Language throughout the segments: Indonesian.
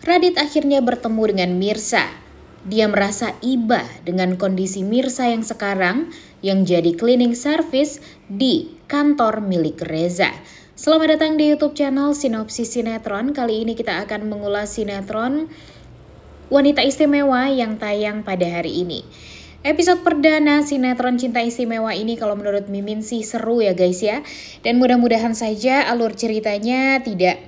Radit akhirnya bertemu dengan Mirsa. Dia merasa iba dengan kondisi Mirsa yang sekarang yang jadi cleaning service di kantor milik Reza. Selamat datang di YouTube channel Sinopsis Sinetron. Kali ini kita akan mengulas sinetron Wanita Istimewa yang tayang pada hari ini. Episode perdana sinetron Cinta Istimewa ini kalau menurut Mimin sih seru ya guys ya. Dan mudah-mudahan saja alur ceritanya tidak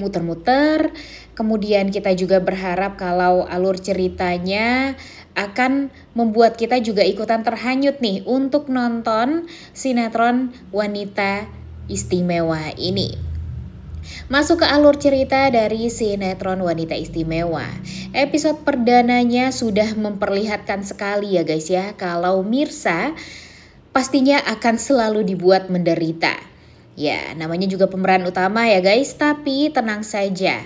muter-muter. Kemudian kita juga berharap kalau alur ceritanya akan membuat kita juga ikutan terhanyut nih untuk nonton sinetron Wanita Istimewa ini. Masuk ke alur cerita dari sinetron Wanita Istimewa. Episode perdananya sudah memperlihatkan sekali ya guys ya, kalau Mirsa pastinya akan selalu dibuat menderita. Ya, namanya juga pemeran utama ya guys, tapi tenang saja.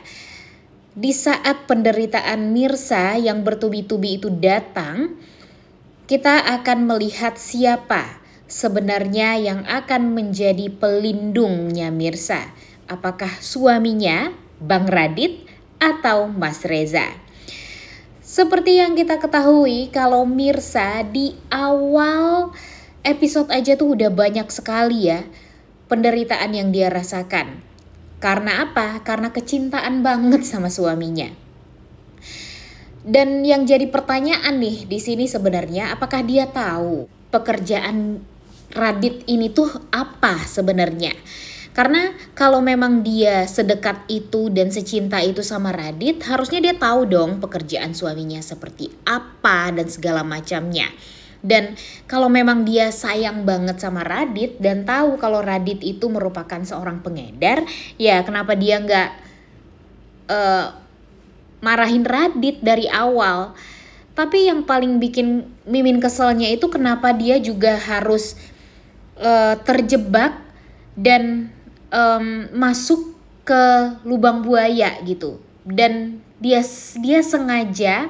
Di saat penderitaan Mirsa yang bertubi-tubi itu datang, kita akan melihat siapa sebenarnya yang akan menjadi pelindungnya Mirsa. Apakah suaminya, Bang Radit, atau Mas Reza? Seperti yang kita ketahui, kalau Mirsa di awal episode aja tuh udah banyak sekali ya penderitaan yang dia rasakan. Karena apa? Karena kecintaan banget sama suaminya. Dan yang jadi pertanyaan nih di sini sebenarnya, apakah dia tahu pekerjaan Radit ini tuh apa sebenarnya? Karena kalau memang dia sedekat itu dan secinta itu sama Radit, harusnya dia tahu dong pekerjaan suaminya seperti apa dan segala macamnya. Dan kalau memang dia sayang banget sama Radit dan tahu kalau Radit itu merupakan seorang pengedar, ya kenapa dia nggak marahin Radit dari awal? Tapi yang paling bikin Mimin keselnya itu kenapa dia juga harus terjebak dan masuk ke lubang buaya gitu. Dan dia sengaja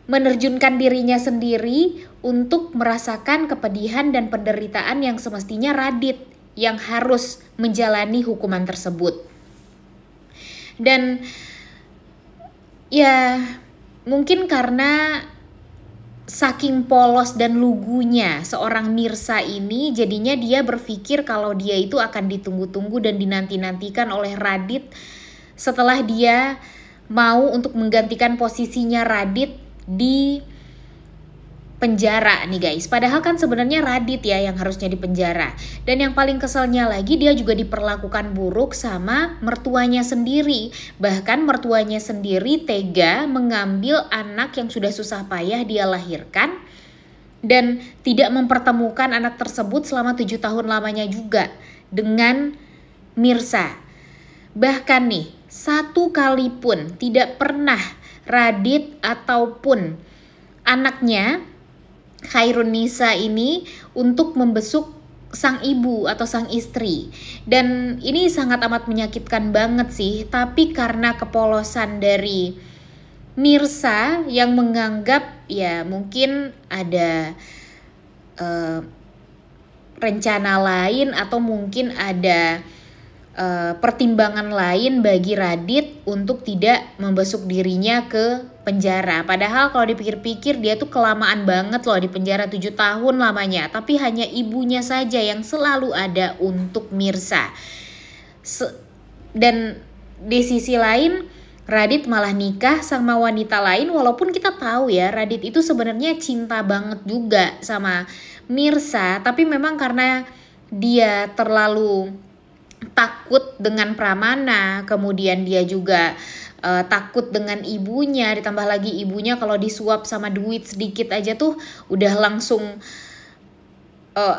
menerjunkan dirinya sendiri untuk merasakan kepedihan dan penderitaan yang semestinya Radit yang harus menjalani hukuman tersebut. Dan ya mungkin karena saking polos dan lugunya seorang Mirsa ini, jadinya dia berpikir kalau dia itu akan ditunggu-tunggu dan dinanti-nantikan oleh Radit setelah dia mau untuk menggantikan posisinya Radit di penjara nih guys. Padahal kan sebenarnya Radit ya yang harusnya di penjara. Dan yang paling keselnya lagi, dia juga diperlakukan buruk sama mertuanya sendiri. Bahkan mertuanya sendiri tega mengambil anak yang sudah susah payah dia lahirkan dan tidak mempertemukan anak tersebut selama 7 tahun lamanya juga dengan Mirsa. Bahkan nih, satu kali pun tidak pernah Radit ataupun anaknya Khairunisa ini untuk membesuk sang ibu atau sang istri. Dan ini sangat amat menyakitkan banget sih. Tapi karena kepolosan dari Mirsa yang menganggap ya mungkin ada rencana lain atau mungkin ada pertimbangan lain bagi Radit untuk tidak membesuk dirinya ke penjara. Padahal kalau dipikir-pikir dia tuh kelamaan banget loh di penjara 7 tahun lamanya. Tapi hanya ibunya saja yang selalu ada untuk Mirsa. Dan di sisi lain Radit malah nikah sama wanita lain, walaupun kita tahu ya Radit itu sebenarnya cinta banget juga sama Mirsa. Tapi memang karena dia terlalu takut dengan Pramana, kemudian dia juga takut dengan ibunya, ditambah lagi ibunya kalau disuap sama duit sedikit aja tuh udah langsung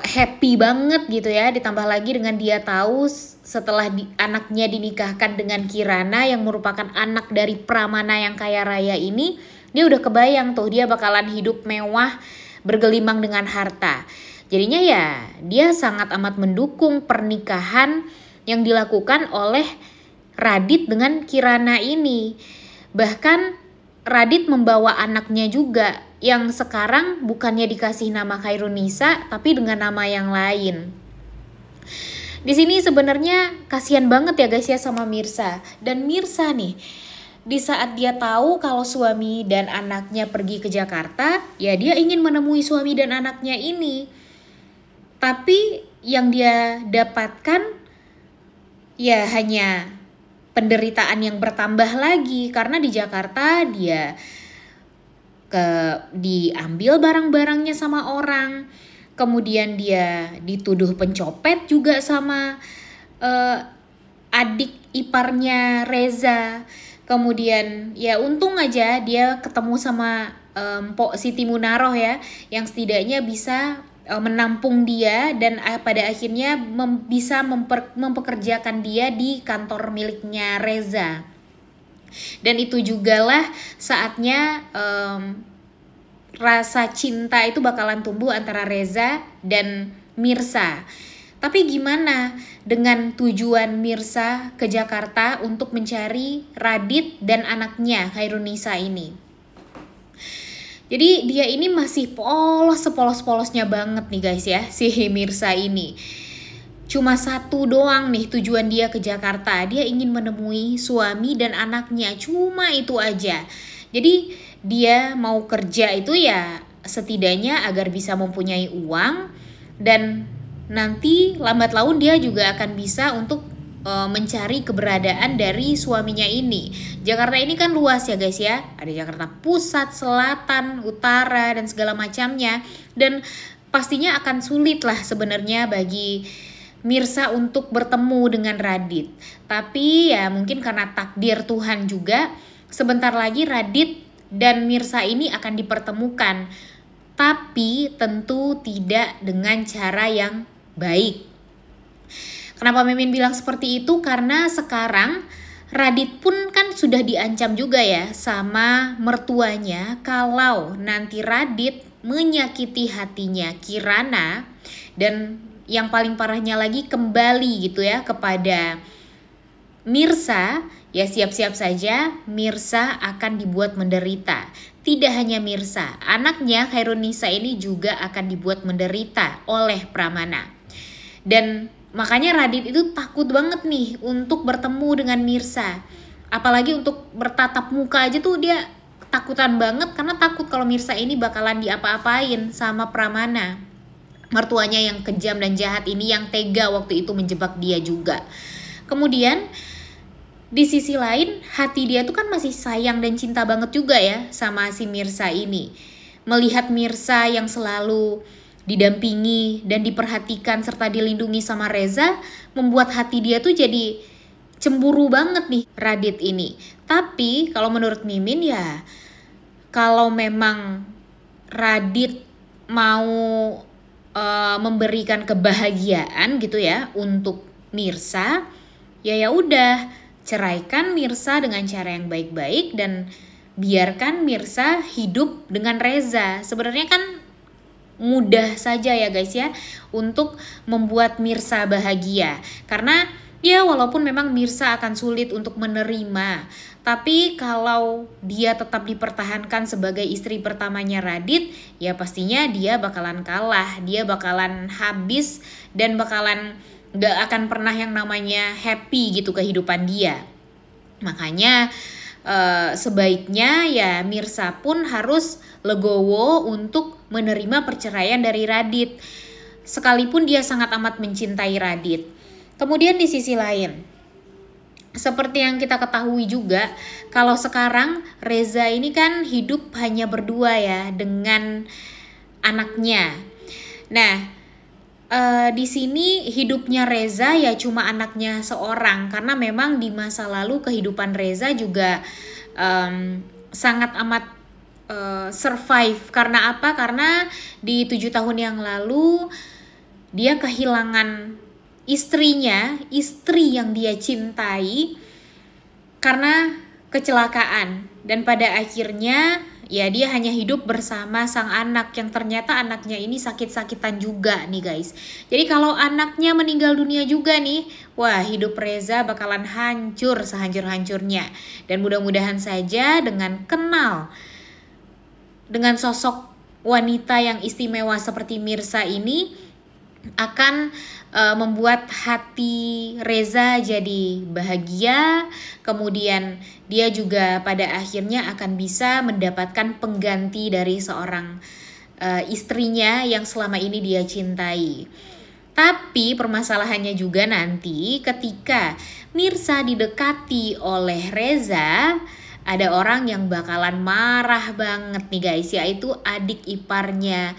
happy banget gitu ya. Ditambah lagi dengan dia tahu setelah anaknya dinikahkan dengan Kirana yang merupakan anak dari Pramana yang kaya raya ini, dia udah kebayang tuh dia bakalan hidup mewah bergelimang dengan harta. Jadinya ya dia sangat amat mendukung pernikahan yang dilakukan oleh Radit dengan Kirana ini. Bahkan Radit membawa anaknya juga yang sekarang bukannya dikasih nama Khairunisa tapi dengan nama yang lain. Di sini sebenarnya kasihan banget ya guys ya sama Mirsa. Dan Mirsa nih di saat dia tahu kalau suami dan anaknya pergi ke Jakarta, ya dia ingin menemui suami dan anaknya ini. Tapi yang dia dapatkan ya hanya penderitaan yang bertambah lagi, karena di Jakarta dia diambil barang-barangnya sama orang, kemudian dia dituduh pencopet juga sama adik iparnya Reza. Kemudian ya untung aja dia ketemu sama Mpok Siti Munaroh ya, yang setidaknya bisa menampung dia dan pada akhirnya bisa mempekerjakan dia di kantor miliknya Reza. Dan itu jugalah saatnya rasa cinta itu bakalan tumbuh antara Reza dan Mirsa. Tapi gimana dengan tujuan Mirsa ke Jakarta untuk mencari Radit dan anaknya Khairunisa ini? Jadi dia ini masih sepolos-polosnya banget nih guys ya, si Mirsa ini. Cuma satu doang nih tujuan dia ke Jakarta. Dia ingin menemui suami dan anaknya, cuma itu aja. Jadi dia mau kerja itu ya setidaknya agar bisa mempunyai uang, dan nanti lambat laun dia juga akan bisa untuk mencari keberadaan dari suaminya ini. Jakarta ini kan luas ya guys ya. Ada Jakarta Pusat, Selatan, Utara dan segala macamnya. Dan pastinya akan sulit lah sebenarnya bagi Mirsa untuk bertemu dengan Radit. Tapi ya mungkin karena takdir Tuhan juga, sebentar lagi Radit dan Mirsa ini akan dipertemukan. Tapi tentu tidak dengan cara yang baik. Kenapa Mimin bilang seperti itu? Karena sekarang Radit pun kan sudah diancam juga ya sama mertuanya kalau nanti Radit menyakiti hatinya Kirana, dan yang paling parahnya lagi kembali gitu ya kepada Mirsa, ya siap-siap saja Mirsa akan dibuat menderita. Tidak hanya Mirsa, anaknya Khairunisa ini juga akan dibuat menderita oleh Pramana. Dan makanya Radit itu takut banget nih untuk bertemu dengan Mirsa. Apalagi untuk bertatap muka aja tuh dia takutan banget, karena takut kalau Mirsa ini bakalan diapa-apain sama Pramana, mertuanya yang kejam dan jahat ini, yang tega waktu itu menjebak dia juga. Kemudian di sisi lain hati dia tuh kan masih sayang dan cinta banget juga ya sama si Mirsa ini. Melihat Mirsa yang selalu didampingi dan diperhatikan serta dilindungi sama Reza membuat hati dia tuh jadi cemburu banget nih Radit ini. Tapi kalau menurut Mimin ya, kalau memang Radit mau memberikan kebahagiaan gitu ya untuk Mirsa, ya udah ceraikan Mirsa dengan cara yang baik-baik dan biarkan Mirsa hidup dengan Reza. Sebenarnya kan mudah saja ya guys ya untuk membuat Mirsa bahagia, karena ya walaupun memang Mirsa akan sulit untuk menerima, tapi kalau dia tetap dipertahankan sebagai istri pertamanya Radit, ya pastinya dia bakalan kalah, dia bakalan habis dan bakalan gak akan pernah yang namanya happy gitu kehidupan dia. Makanya sebaiknya ya Mirsa pun harus legowo untuk menerima perceraian dari Radit, sekalipun dia sangat amat mencintai Radit. Kemudian di sisi lain, seperti yang kita ketahui juga, kalau sekarang Reza ini kan hidup hanya berdua ya dengan anaknya. Nah, di sini hidupnya Reza ya cuma anaknya seorang, karena memang di masa lalu kehidupan Reza juga sangat amat survive. Karena apa? Karena di 7 tahun yang lalu dia kehilangan istrinya, istri yang dia cintai karena kecelakaan, dan pada akhirnya ya dia hanya hidup bersama sang anak yang ternyata anaknya ini sakit-sakitan juga nih guys. Jadi kalau anaknya meninggal dunia juga nih, wah hidup Reza bakalan hancur sehancur-hancurnya. Dan mudah-mudahan saja dengan kenal dengan sosok wanita yang istimewa seperti Mirsa ini, akan membuat hati Reza jadi bahagia. Kemudian dia juga pada akhirnya akan bisa mendapatkan pengganti dari seorang istrinya yang selama ini dia cintai. Tapi permasalahannya juga nanti ketika Mirsa didekati oleh Reza, ada orang yang bakalan marah banget nih guys, yaitu adik iparnya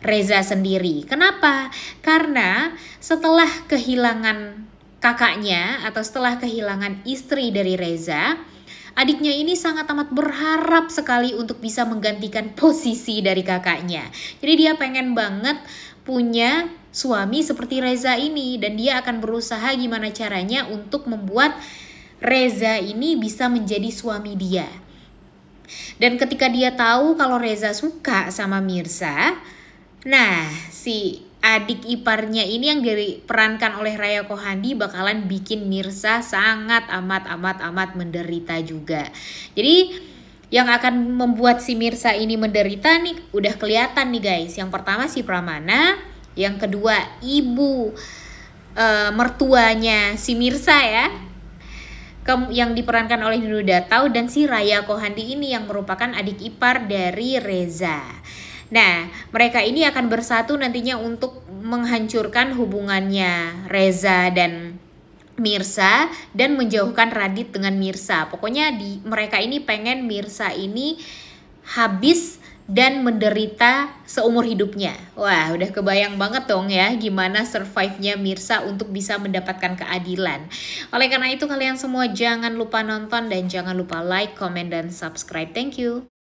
Reza sendiri. Kenapa? Karena setelah kehilangan kakaknya atau setelah kehilangan istri dari Reza, adiknya ini sangat amat berharap sekali untuk bisa menggantikan posisi dari kakaknya. Jadi dia pengen banget punya suami seperti Reza ini, dan dia akan berusaha gimana caranya untuk membuat Reza ini bisa menjadi suami dia. Dan ketika dia tahu kalau Reza suka sama Mirsa, nah si adik iparnya ini yang diperankan oleh Raya Kohandi bakalan bikin Mirsa sangat amat menderita juga. Jadi yang akan membuat si Mirsa ini menderita nih udah kelihatan nih guys. Yang pertama si Pramana, yang kedua ibu mertuanya si Mirsa ya, yang diperankan oleh Nunu Datau, dan si Raya Kohandi ini yang merupakan adik ipar dari Reza. Nah, mereka ini akan bersatu nantinya untuk menghancurkan hubungannya Reza dan Mirsa dan menjauhkan Radit dengan Mirsa. Pokoknya mereka ini pengen Mirsa ini habis dan menderita seumur hidupnya. Wah, udah kebayang banget dong ya gimana survive-nya Mirsa untuk bisa mendapatkan keadilan. Oleh karena itu kalian semua jangan lupa nonton dan jangan lupa like, comment, dan subscribe. Thank you.